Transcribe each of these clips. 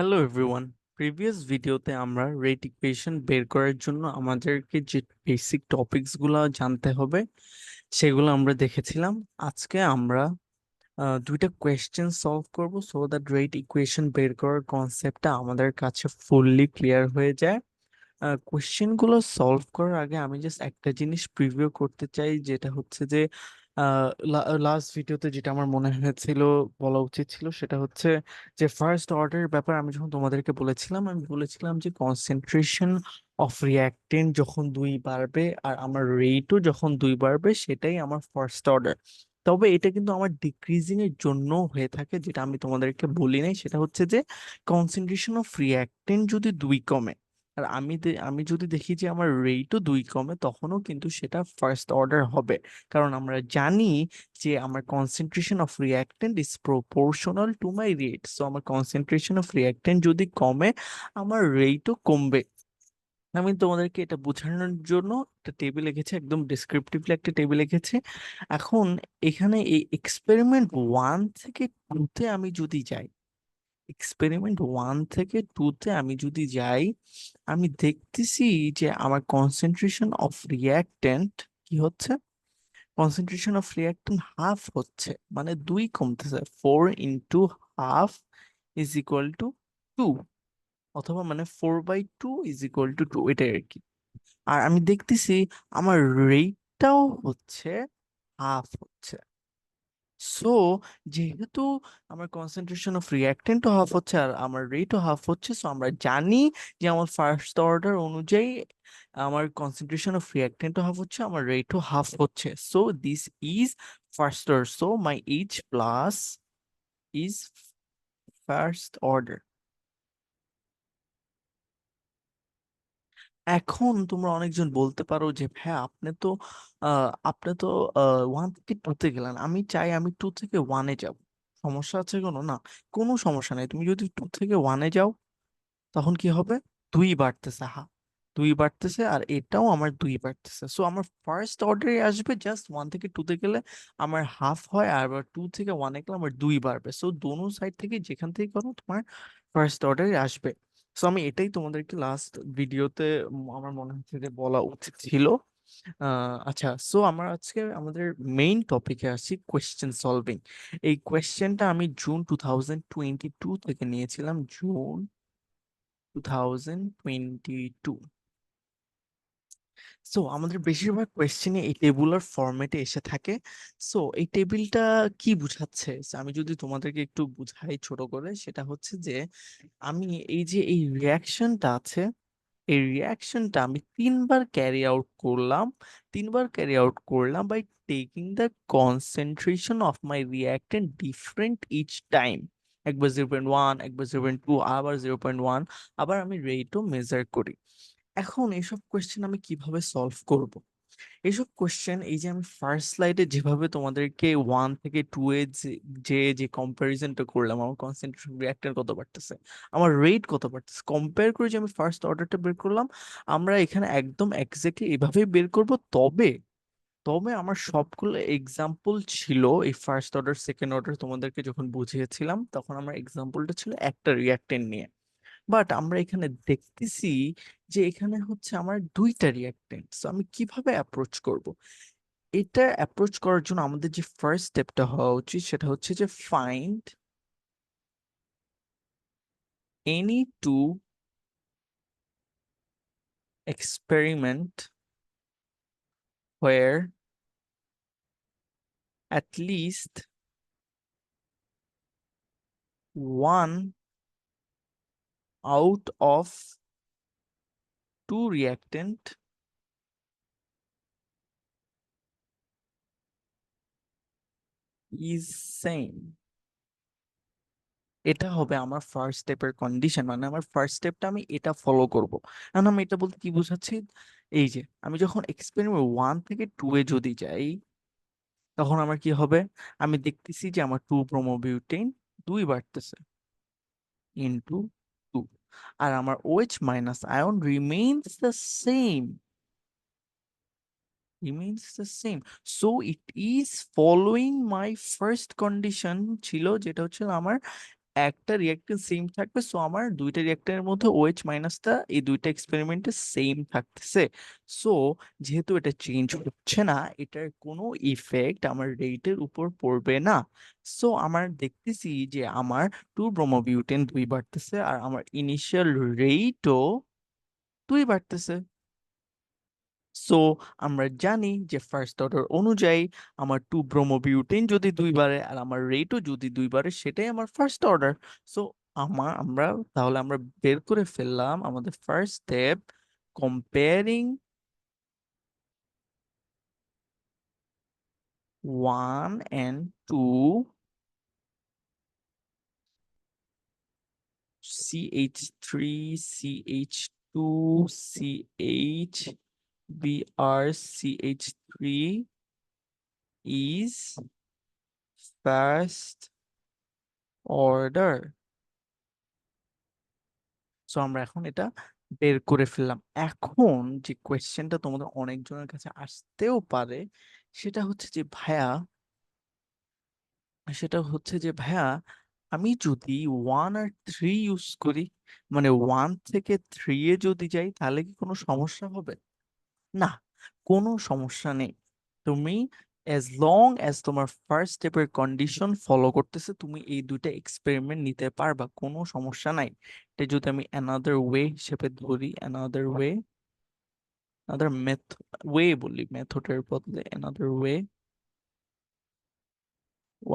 Hello everyone. Previous ভিডিওতে আমরা rate equation বের করার জন্য আমাদেরকে যে বেসিক টপিকস গুলো জানতে হবে সেগুলো আমরা দেখেছিলাম। আজকে আমরা দুইটা কোয়েশ্চেন সলভ করব সো দ্যাট রেট ইকুয়েশন বের করার কনসেপ্টটা আমাদের কাছে ফুললি ক্লিয়ার হয়ে যায়। কোশ্চেন গুলো সলভ করার আগে আমি জাস্ট একটা জিনিস প্রিভিউ করতে চাই, যেটা হচ্ছে যে লাস্ট ভিডিওতে যেটা আমার মনে হয়েছিল বলা উচিত ছিল সেটা হচ্ছে যে ফার্স্ট অর্ডার ব্যাপার। আমি যখন তোমাদেরকে বলেছিলাম, আমি বলেছিলাম যে কনসেন্ট্রেশন অফ রিঅ্যাক্টেন্ট যখন দুই বাড়বে আর আমার রেটও যখন দুই বাড়বে সেটাই আমার ফার্স্ট অর্ডার। তবে এটা কিন্তু আমার ডিক্রিজিং এর জন্য হয়ে থাকে, যেটা আমি তোমাদেরকে বলি নাই। সেটা হচ্ছে যে কনসেন্ট্রেশন অফ রিঅ্যাক্টেন্ট যদি দুই কমে আর আমি যদি দেখি যে আমার রেটও দুই কমে, তখনও কিন্তু সেটা ফার্স্ট অর্ডার হবে। কারণ আমরা জানি যে আমার concentration of reactant is proportional to my rate. So আমার কনসেন্ট্রেশন অফ রিঅ্যাক্টেন্ট যদি কমে, আমার রেটও কমবে। আমি তোমাদেরকে এটা বোঝানোর জন্য একটা টেবিল লিখেছি, একদম ডিসক্রিপটিভলি একটা টেবিল লিখেছি। এখন এখানে এই এক্সপেরিমেন্ট 1 থেকে 2 তে আমি যদি যাই, এক্সপেরিমেন্ট 1 থেকে 2 তে আমি যদি যাই, আমি দেখতেছি যে আমার কনসেন্ট্রেশন অফ রিঅ্যাক্ট্যান্ট কি হচ্ছে, কনসেন্ট্রেশন অফ রিঅ্যাক্ট্যান্ট হাফ হচ্ছে, মানে দুই কমতেছে। 4 × ½ ইজ ইকুয়াল টু 2, অথবা মানে 4/2 ইজ ইকুয়াল টু 2, এটাই আর কি। আর আমি দেখতেছি আমার রেটটাও হচ্ছে হাফ হচ্ছে। সো যেহেতু আমার কনসেন্ট্রেশন অফ রিঅ্যাক্টেন্টও হাফ হচ্ছে আর আমার রেটও হাফ হচ্ছে, সো আমরা জানি যে আমার ফার্স্ট অর্ডার অনুযায়ী আমার কনসেন্ট্রেশন অফ রিঅ্যাক্টেন্টও হাফ হচ্ছে, আমার রেটও হাফ হচ্ছে। So this is first order, so my H plus is first order. এখন তোমরা অনেকজন বলতে পারো যে হ্যাঁ, আপনি তো 1 থেকে 2 তে গেলেন, আমি চাই আমি 2 থেকে 1-এ যাব, সমস্যা আছে কোনো? না, কোনো সমস্যা নেই। তুমি যদি 2 থেকে 1-এ যাও তখন কি হবে? দুই বাড়তেছে, দুই বাড়তেছে, আর এটাও আমার দুই বাড়তেছে। সো আমার ফার্স্ট অর্ডারে আসবে জাস্ট 1 থেকে 2-তে গেলে আমার হাফ হয়, আর আবার 2 থেকে 1-এ গেলে আমার দুই বাড়বে। সো দোনো সাইড থেকে যেখান থেকে করো তোমার ফার্স্ট অর্ডারে আসবে। সো আমি এটাই তোমাদেরকে লাস্ট ভিডিওতে আমার মনে হচ্ছে যে বলা উচিত ছিল। আচ্ছা, সো আমরা আজকে আমাদের মেইন টপিকে আসি, কোয়েশ্চেন সলভিং। এই কোয়েশ্চেনটা আমি জুন 2022 থেকে নিয়েছিলাম, জুন 2022। সো আমাদের বেশিরভাগ কোয়েশ্চেনে এই টেবুলার ফরম্যাটে এসে থাকে। সো এই টেবিলটা কি বুঝাচ্ছে? So, আমি যদি তোমাদেরকে একটু বুঝাই ছোট করে, সেটা হচ্ছে যে আমি এই যে এই রিয়াকশনটা আছে, এই রিয়াকশনটা আমি তিনবার ক্যারি আউট করলাম। তিনবার ক্যারি আউট করলাম by taking the concentration of my reactant different each time. একবার 0.1, একবার 0.2, আবার 0.1, আবার আমি রেটও মেজার করি। এখন এইসব কোয়েশ্চেন আমি কিভাবে সলভ করব? এইসব কোয়েশ্চেন, এই যে আমি ফার্স্ট স্লাইডে যেভাবে তোমাদেরকে 1 থেকে 2 এ যে যে কম্পারিজনটা করলাম, আমার কনসেন্ট্রেশন রিঅ্যাক্টর কত বাড়তেছে, আমার রেট কত বাড়তেছে, কম্পেয়ার করে যে আমি ফার্স্ট অর্ডারটা বের করলাম, আমরা এখানে একদম এক্স্যাক্টলি এভাবেই বের করব। তবে তবে আমার সবগুলো এক্সাম্পল ছিল এই ফার্স্ট অর্ডার সেকেন্ড অর্ডার, তোমাদেরকে যখন বুঝিয়েছিলাম তখন আমার এক্সাম্পলটা ছিল একটা রিঅ্যাক্টেন্ট নিয়ে। বাট আমরা এখানে দেখতেছি যে এখানে হচ্ছে আমার দুইটা রিঅ্যাক্টেন্ট। আমি কিভাবে অ্যাপ্রোচ করব? এটা অ্যাপ্রোচ করার জন্য আমাদের যে ফার্স্ট স্টেপটা হওয়া উচিত সেটা হচ্ছে যে find any two experiment where at least one out of two reactant is same। এটা হবে আমার ফার্স্ট স্টেপের কন্ডিশন, মানে আমার ফার্স্ট স্টেপটা আমি এটা ফলো করব। এখন আমি এটা বলতে কি বোঝাচ্ছি, এই যে আমি যখন এক্সপেরিমেন্ট 1 থেকে 2-এ যদি যাই, তখন আমার কি হবে? আমি দেখতেছি যে আমার 2 ব্রোমোবিউটেন দুই বাড়তেছে ইনটু 2, আর আমার OH minus ion remains the same. So it is following my first condition ছিল, যেটা হচ্ছে আমার একটা রিঅ্যাক্টেন্ট সেম থাকবে, সো আমার দুইটা রিঅ্যাক্টেন্টের মধ্যে OH মাইনাসটা এই দুইটা এক্সপেরিমেন্টে সেম থাকতেছে। সো যেহেতু এটা চেঞ্জ হচ্ছে না, এটার কোনো ইফেক্ট আমার রেটের উপর পড়বে না। সো আমার দেখতেছি যে আমার 2 ব্রোমোবিউটেন 2 বাড়তেছে আর আমার ইনিশিয়াল রেটও 2 বাড়তেছে। সো আমরা জানি যে ফার্স্ট অর্ডার অনুযায়ী আমার 2 ব্রোমোবিউটেন যদি 2 বাড়ে আর আমার রেটও যদি 2 বাড়ে, সেটাই আমার ফার্স্ট অর্ডার। সো তাহলে আমরা বের করে ফেললাম আমাদের first step, comparing 1 and 2 CH3 CH2 CH Br CH3 is first order. So আমরা এখন এটা বের করে ফেললাম। এখন যে কোয়েশ্চেনটা তোমাদের অনেকজনের কাছে আসতেও পারে, সেটা হচ্ছে যে ভাইয়া সেটা হচ্ছে যে আমি যদি 1 আর 3 ইউজ করি, মানে 1 থেকে 3 যদি যাই, তাহলে কি কোনো সমস্যা হবে? না, কোনো সমস্যা নেই। তুমি অ্যাজ লং অ্যাজ তোমার ফার্স্ট স্টেপের কন্ডিশন ফলো করতেছে, তুমি এই দুইটা এক্সপেরিমেন্ট নিতে পারবা, কোনো সমস্যা নাই। এটা যদি আমি অ্যানাদার ওয়ে হিসেবে ধরি, অ্যানাদার ওয়ে বলি, মেথডের বদলে another way,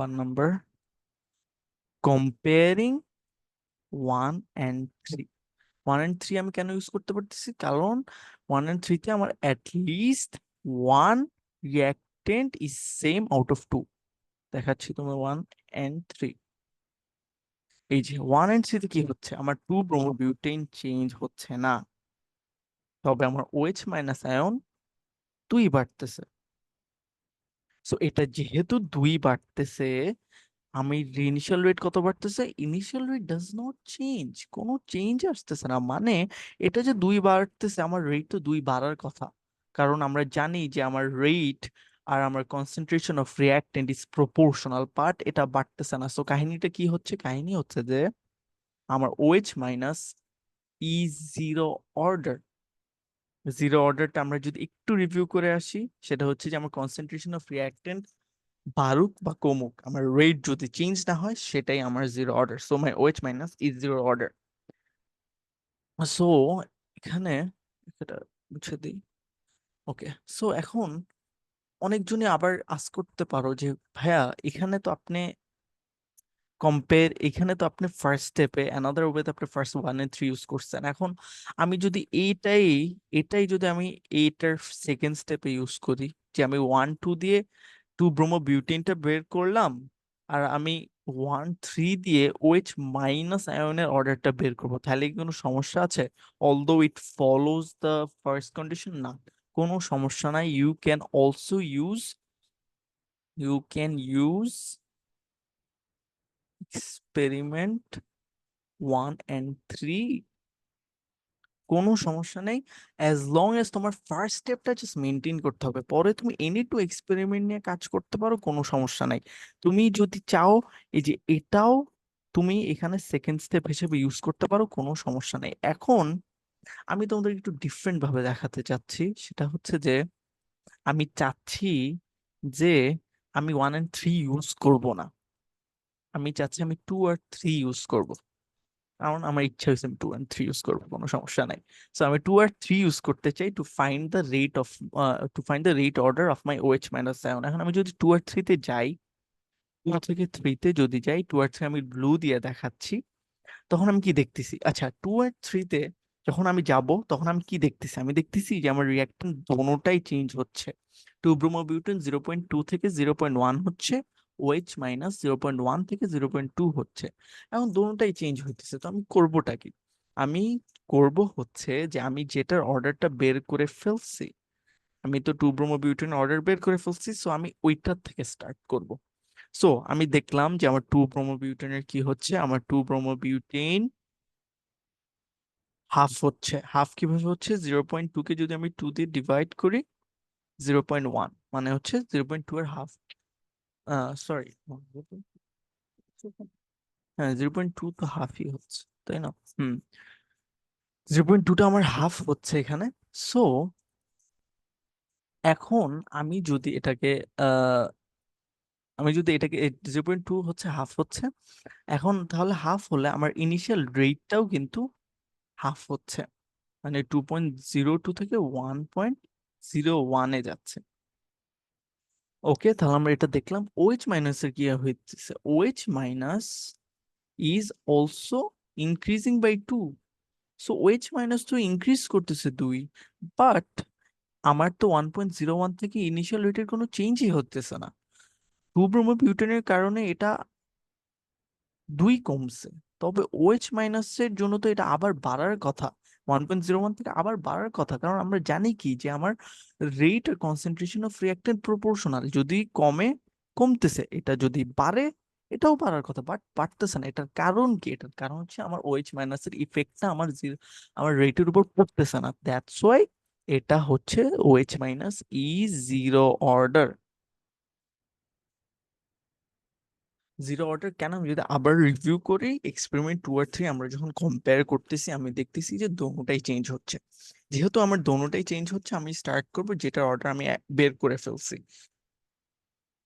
1 number, comparing 1 and 3। 1 and 3 আমি কেন ইউজ করতে পারতেছি? কারণ 1 and 3 তে আমার at least one reactant is same out of 2। দেখাচ্ছি তোমার 1 and 3। এই যে 1 and 3 তে কি হচ্ছে, আমার 2 ব্রোমোবিউটেন চেঞ্জ হচ্ছে না, তবে আমার OH মাইনাস আয়ন 2 বাড়তেছে। সো এটা যেহেতু 2 বাড়তেছে, আমি ইনিশিয়াল রেট কত বাড়তেছে? Initial rate does not change, কোনো চেঞ্জ আসতেছে না। মানে এটা যে 2 বাড়তেছে, আমার রেট তো 2 বাড়ার কথা, কারণ আমরা জানি যে আমার রেট আর আমার concentration of reactant is proportional, but এটা বাড়তেছে না। সো কাহিনীটা কি হচ্ছে? কাহিনী হচ্ছে যে আমার OH minus is zero order. Zero অর্ডারটা আমরা যদি একটু রিভিউ করে আসি, সেটা হচ্ছে যে আমার কনসেন্ট্রেশন অফ রিঅ্যাক্টেন্ট বাড়ুক বা কমুক, আমার রেট যদি চেঞ্জ না হয়, সেটাই আমার zero order. So my OH minus is zero order. So এখানে এটা মুছে দিই। ওকে, সো এখন অনেকজনই আবার আস্ক করতে পারো যে ভাইয়া, এখানে তো আপনি ফার্স্ট স্টেপে অ্যানাদার ওয়েতে আপনি ফার্স্ট 1 and 3 ইউজ করছেন। এখন আমি যদি এটাই যদি আমি এইটার সেকেন্ড স্টেপে ইউজ করি, যে আমি 1 2 দিয়ে 2 ব্রোমোবিউটেনটা বের করলাম, আর আমি 1 3 দিয়ে OH মাইনাস আয়নের অর্ডারটা বের করবো, তাহলে কি কোনো সমস্যা আছে? Although it follows the first condition, না, কোনো সমস্যা নাই। You can use experiment 1 and 3, কোনো সমস্যা নেই। অ্যাজ লং এজ তোমার ফার্স্ট স্টেপটা জাস্ট মেনটেন করতে হবে, পরে তুমি এনি টু এক্সপেরিমেন্ট নিয়ে কাজ করতে পারো, কোনো সমস্যা নাই। তুমি যদি চাও, এই যে এটাও তুমি এখানে সেকেন্ড স্টেপ হিসেবে ইউজ করতে পারো, কোনো সমস্যা নেই। এখন আমি তোমাদের একটু ডিফারেন্ট ভাবে দেখাতে চাচ্ছি, সেটা হচ্ছে যে আমি চাচ্ছি যে আমি 1 and 3 ইউজ করব না, আমি চাচ্ছি আমি 2 আর 3 ইউজ করব। কারণ আমার ইচ্ছা হয়েছে আমি 2 and 3 ইউজ করবো, কোনো সমস্যা নাই। সো আমি 2 আর 3 ইউজ করতে চাই to find the rate order of my OH minus ion. এখন আমি যদি 2 আর 3 তে যাই, 2 থেকে 3 তে যদি যাই, 2 আর 3 আমি ব্লু দিয়ে দেখাচ্ছি, তখন আমি কি দেখতেছি? আচ্ছা, 2 আর 3 তে যখন আমি যাব, তখন আমি কি দেখতেছি? আমি দেখতেছি যে আমার রিয়াক্টেন্ট দোনোটাই চেঞ্জ হচ্ছে। 2 ব্রোমোবিউটেন 0.2 থেকে 0.1 হচ্ছে, OH মাইনাস 0.1 থেকে 0.2 হচ্ছে। এখন দোনোটাই চেঞ্জ হইতেছে, তো আমি করবোটা কি? আমি করব হচ্ছে যে আমি যেটার অর্ডারটা বের করে ফেলছি, আমি তো 2 ব্রোমোবিউটেন অর্ডার বের করে ফেলছি, সো আমি ওইটার থেকে স্টার্ট করব। সো আমি দেখলাম যে আমার 2 ব্রোমোবিউটেনের কি হচ্ছে, আমার 2 ব্রোমোবিউটেন হাফ হচ্ছে। হাফ কিভাবে হচ্ছে? 0.2 কে যদি আমি 2 দিয়ে ডিভাইড করি, 0.1 মানে হচ্ছে 0.2 এর হাফ। সরি, হ্যাঁ 0.2 তো হাফই হচ্ছে, তাই না? হুম, 0.2টা আমার হাফ হচ্ছে এখানে। সো এখন আমি যদি এটাকে আহ আমি যদি এটাকে 0.2 হচ্ছে হাফ হচ্ছে, এখন তাহলে হাফ হলে আমার ইনিশিয়াল রেটটাও কিন্তু হাফ হচ্ছে, মানে 2.02 থেকে 1.01-এ যাচ্ছে। ওকে, তাহলে আমরা এটা দেখলাম। OH মাইনাসের কি হইতেছে, OH minus is also increasing by 2। So OH minus তো ইনক্রিজ করতেছে 2, বাট আমার তো 1.01 থেকে ইনিশিয়াল রেটের কোনো চেঞ্জই হতেছে না। 2 ব্রোমোবিউটেনের কারণে এটা 2 কমছে, তবে OH মাইনাসের জন্য তো এটা আবার বাড়ার কথা, 1.01 থেকে আবার বাড়ার কথা, কারণ আমরা জানি কি যে আমার রেট আর কনসেন্ট্রেশন অফ রিঅ্যাক্টেন্ট প্রপোর্শনাল, যদি কমে কমতেছে, এটা যদি বাড়ে এটাও বাড়ার কথা, বাট বাড়তেছে না। এটার কারণ কি? এটার কারণ হচ্ছে আমার OH মাইনাসের ইফেক্টটা আমার রেটের উপর পড়তেছে না, দ্যাটস ওয়াই এটা হচ্ছে OH minus is zero order. Zero order কেন? আমি যদি আবার রিভিউ করি, এক্সপেরিমেন্ট 2 আর 3 আমরা যখন কম্পেয়ার করতেছি, আমি দেখতেছি যে দোনোটাই চেঞ্জ হচ্ছে। যেহেতু আমার দোনোটাই চেঞ্জ হচ্ছে, আমি স্টার্ট করব যেটার অর্ডার আমি বের করে ফেলছি।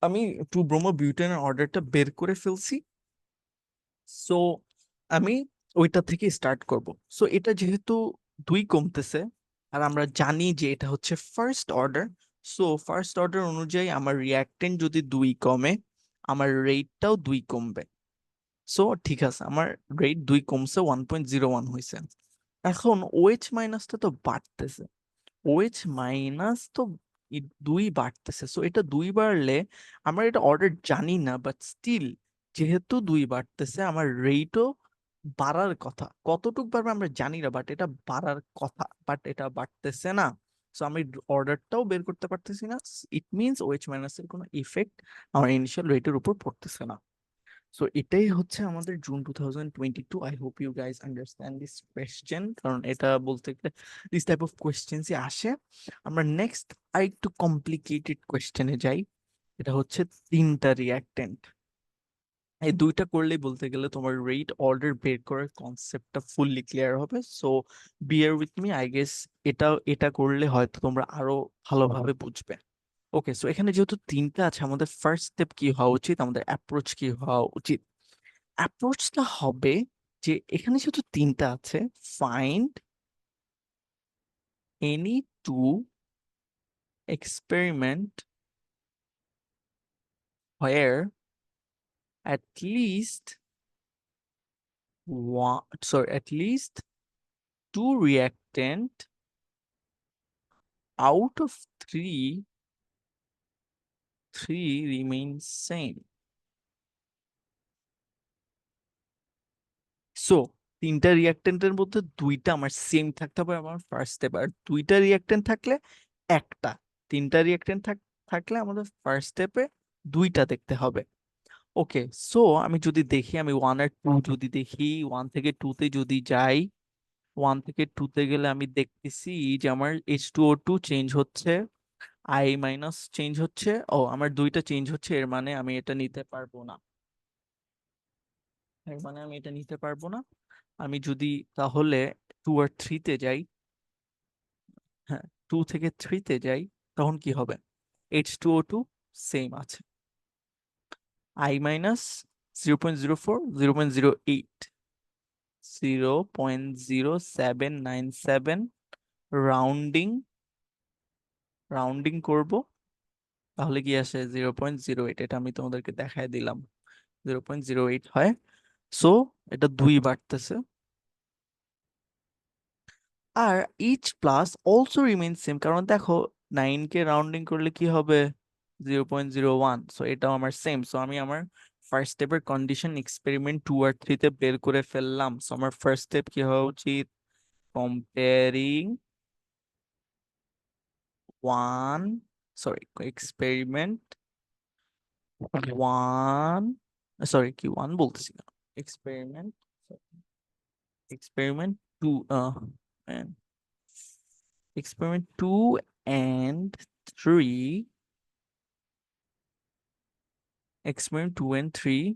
আমি 2 ব্রোমো বিউটেনের অর্ডারটা বের করে ফেলছি। সো আমি ওইটা থেকে স্টার্ট করব। সো এটা যেহেতু 2 কমতেছে, আর আমরা জানি যে এটা হচ্ছে first order, so first order অনুযায়ী আমার রিয়াক্টেন্ট যদি 2 কমে, আমার রেটটাও 2 কমবে। সো ঠিক আছে, আমার রেট 2 কমছে, 1.01 হয়েছে। এখন OH মাইনাসটা তো বাড়তেছে, OH মাইনাস তো 2 বাড়তেছে। সো এটা 2 বাড়লে, আমরা এটা অর্ডার জানি না, বাট স্টিল যেহেতু 2 বাড়তেছে, আমার রেটও বাড়ার কথা। কতটুক বাড়বে আমরা জানি না, বাট এটা বাড়ার কথা, বাট এটা বাড়তেছে না। সো আমি অর্ডারটাও বের করতে পারতেছি না। ইট মিনস OH মাইনাসের কোনো ইফেক্ট আমার ইনিশিয়াল রেটের উপর পড়তেছে না। সো এটাই হচ্ছে আমাদের June 2022। I hope you guys understand this question, কারণ এটা বলতে গেলে দিস টাইপ অফ কোয়েশ্চেন্সই আসে। আমরা নেক্সট আরেকটু কমপ্লিকেটেড কোয়েশ্চেনে যাই। এটা হচ্ছে 3টা রিয়াক্টেন্ট। এই 2টা করলেই বলতে গেলে তোমার রেট অর্ডার বের করার কনসেপ্টটা ফুললি ক্লিয়ার হবে। So beer with me, I guess এটা করলে হয়তো তোমরা আরো ভালোভাবে বুঝবে। ওকে, সো এখানে যেহেতু 3টা আছে, আমাদের ফার্স্ট স্টেপ কি হওয়া উচিত, আমাদের অ্যাপ্রোচ কি হওয়া উচিত? অ্যাপ্রোচটা হবে যে এখানে যেহেতু 3টা আছে, find any two experiment where at least at least 2 reactant out of 3 remain same. So 3টা রিয়াক্টেন্টের মধ্যে 2টা আমার সেম থাকতে হবে আমার ফার্স্ট স্টেপ, আর 2টা রিয়াক্টেন্ট থাকলে একটা, 3টা রিয়াক্টেন্ট থাকলে আমাদের ফার্স্ট স্টেপে 2টা দেখতে হবে। ওকে, সো আমি যদি দেখি, আমি 1 আর 2 যদি দেখি, 1 থেকে 2 তে যদি যাই, 1 থেকে 2 তে গেলে আমি দেখতেছি যে আমার H2O2 চেঞ্জ হচ্ছে, I মাইনাস চেঞ্জ হচ্ছে। ও, আমার 2টা চেঞ্জ হচ্ছে, এর মানে আমি এটা নিতে পারবো না, আমি যদি তাহলে 2 আর 3 তে যাই, হ্যাঁ 2 থেকে 3 তে যাই, তখন কি হবে? H2O2 সেম আছে, I মাইনাস 0.04, 0.08, 0.0797, রাউন্ডিং রাউন্ডিং করব, তাহলে কি আসে 0.08। এটা আমি তোমাদেরকে দেখায় দিলাম, 0.08 হয়। সো এটা 2 বাড়তেছে। আর each plus also remain same, কারণ দেখো 9কে রাউন্ডিং করলে কি হবে? 0.01। সো এটাও আমার সেম। সো আমি আমার ফার্স্ট স্টেপের কন্ডিশন এক্সপেরিমেন্ট 2 আর 3 তে বের করে ফেললাম। সো আমার ফার্স্ট স্টেপ কি হওয়া উচিত? Comparing one, sorry, experiment 1, sorry কি 1 বলতেছি না, experiment experiment 2, and experiment 2 and 3, experiment 2 and 3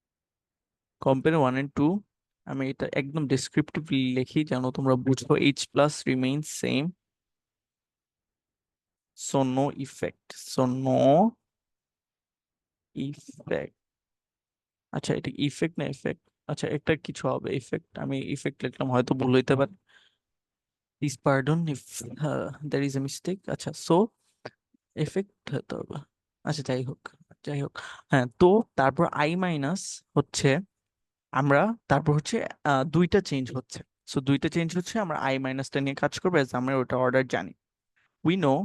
compare 1 and 2, আমি এটা একদম ডেসক্রিপটিভলি লিখি যেন তোমরা বুঝো। H plus remains same, so no effect, so no effect। আচ্ছা, এটা ইফেক্ট না এফেক্ট? আচ্ছা, একটা কিছু হবে ইফেক্ট, আমি ইফেক্ট লিখলাম, হয়তো ভুল হইতে পারে। Please pardon if there is a mistake. আচ্ছা, সো এফেক্ট হতে হবে। আচ্ছা, যাই হোক, যাই হোক। হ্যাঁ, তো তারপর আই মাইনাস হচ্ছে আমরা, তারপর হচ্ছে দুইটা চেঞ্জ হচ্ছে। সো দুইটা চেঞ্জ হচ্ছে, আমরা আই মাইনাসটা নিয়ে কাজ করবো, as আমরা ওটা অর্ডার জানি। We know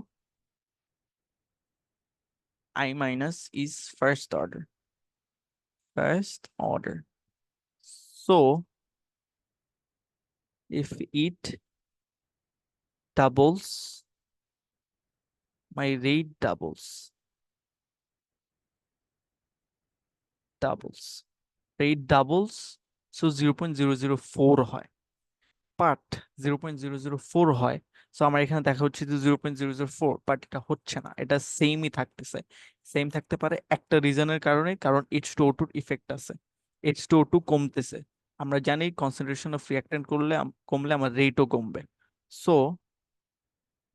I minus is first order. So if it doubles, my rate doubles. Rate doubles, so 0.004 হয়, বাট 0.004 হয়। সো আমার এখানে দেখা হচ্ছে যে 0.004, বাট এটা হচ্ছে না, এটা সেমই থাকতেছে। সেম থাকতে পারে একটা রিজনের কারণে, কারণ H2O2 ইফেক্ট আছে, H2O2 কমতেছে। আমরা জানি কনসেন্ট্রেশন অফ রিঅ্যাক্ট্যান্ট কমলে আমার রেটও কমবে। So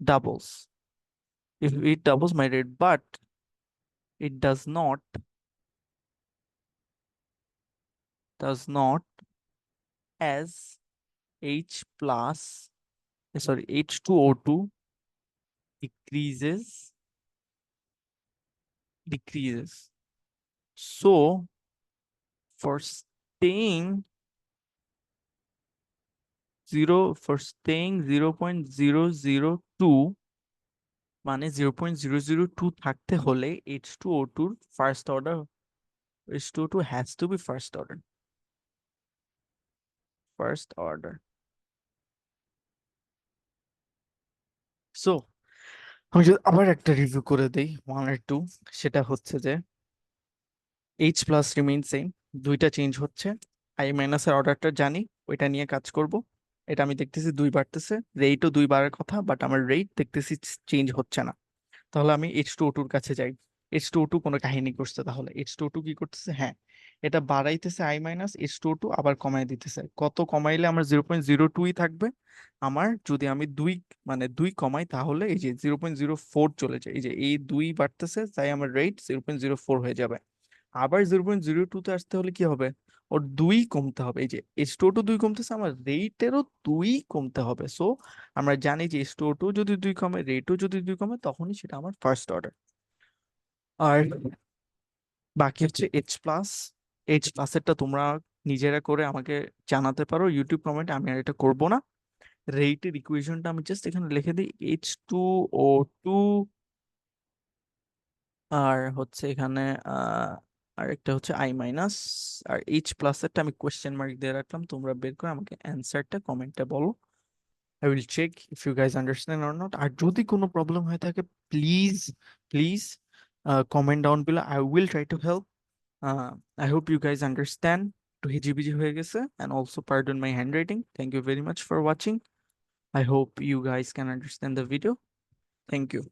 doubles, if it doubles my rate, but it does not as H plus, sorry, H2O2 decreases. So for staying 0.002, মানে 0.002 থাকতে হলে H2O2 first order, H2O2 has to be first order. So আমি যদি আবার একটা রিভিউ করে দেই 1 আর 2, সেটা হচ্ছে যে H প্লাস রিমেইন সেম, দুইটা চেঞ্জ হচ্ছে। আই মাইনাস এর অর্ডারটা জানি, ওইটা নিয়ে কাজ করব। এটা আমি দেখতেছি 2 বাড়তেছে, রেটও 2 বাড়ার কথা, বাট আমার রেট দেখতেছি চেঞ্জ হচ্ছে না। তাহলে আমি H2O2 কাছে যাই। H2O2 কোনো কাহিনী করছে, তাহলে H2O2 কি করতেছে? হ্যাঁ, এটা বাড়াইতেছে আই মাইনাস, H2O2 আবার কমাই দিতেছে। কত কমাইলে আমার 0.02ই থাকবে? আমার যদি আমি 2, মানে 2 কমাই, তাহলে এই যে 0.04 চলে যায়। এই যে এই 2 বাড়তেছে, তাই আমার রেট 0.04 হয়ে যাবে। আবার 0.02 তে আসতে হলে কি হবে? ওর 2 কমতে হবে। এই যে H2O2 2 কমতেছে, আমার রেটেরও 2 কমতে হবে। সো আমরা জানি যে H2O2 যদি 2 কমে, রেটও যদি 2 কমে, তখনই সেটা আমার ফার্স্ট অর্ডার। আর বাকি হচ্ছে H প্লাসেরটা তোমরা নিজেরা করে আমাকে জানাতে পারো ইউটিউব কমেন্টে, আমি আর এটা করব না। রেটের ইকুয়েশনটা আমি জাস্ট এখানে লিখে দিই, H2O2, আর হচ্ছে এখানে আর একটা হচ্ছে আই মাইনাস, আর H প্লাসেরটা আমি কোয়েশ্চেন মার্ক দিয়ে রাখলাম। তোমরা বের করে আমাকে অ্যান্সারটা কমেন্টে বলো। I will check if you guys understand or not. আর যদি কোনো প্রবলেম হয়ে থাকে, please comment down below. I will try to help. I hope you guys understand. একটু হিজিবিজি হয়ে গেছে, and also pardon my handwriting. Thank you very much for watching. I hope you guys can understand the video. Thank you.